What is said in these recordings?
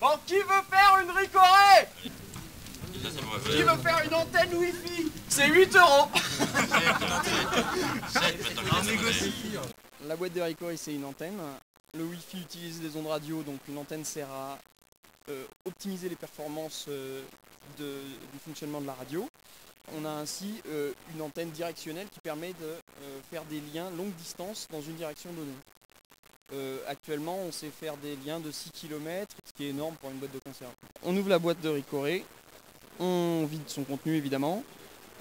Bon, qui veut faire une Ricoré? Qui veut faire une antenne Wi-Fi? C'est 8 €. La boîte de Ricoré, c'est une antenne. Le Wi-Fi utilise des ondes radio, donc une antenne sert à optimiser les performances du fonctionnement de la radio. On a ainsi une antenne directionnelle qui permet de faire des liens longue distance dans une direction donnée. Actuellement, on sait faire des liens de 6 km, ce qui est énorme pour une boîte de conserve. On ouvre la boîte de Ricoré, on vide son contenu évidemment.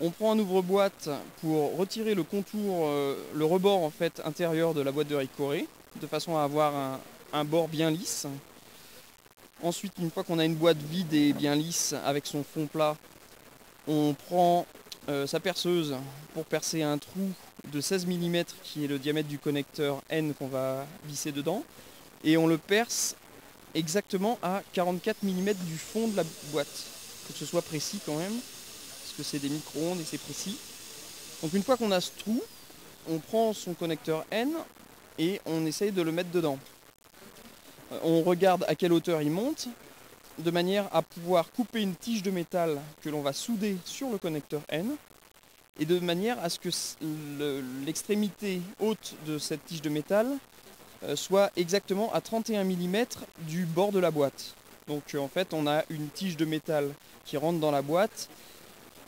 On prend un ouvre-boîte pour retirer le contour, le rebord en fait intérieur de la boîte de Ricoré, de façon à avoir un bord bien lisse. Ensuite, une fois qu'on a une boîte vide et bien lisse avec son fond plat, on prend sa perceuse pour percer un trou de 16 mm qui est le diamètre du connecteur N qu'on va visser dedans. Et on le perce exactement à 44 mm du fond de la boîte. Il faut que ce soit précis quand même, parce que c'est des micro-ondes et c'est précis. Donc une fois qu'on a ce trou, on prend son connecteur N et on essaye de le mettre dedans. On regarde à quelle hauteur il monte, de manière à pouvoir couper une tige de métal que l'on va souder sur le connecteur N, et de manière à ce que l'extrémité haute de cette tige de métal soit exactement à 31 mm du bord de la boîte. Donc en fait on a une tige de métal qui rentre dans la boîte.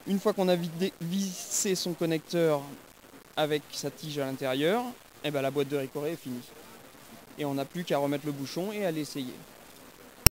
Une fois qu'on a vissé son connecteur avec sa tige à l'intérieur, et ben la boîte de Ricoré est finie. Et on n'a plus qu'à remettre le bouchon et à l'essayer.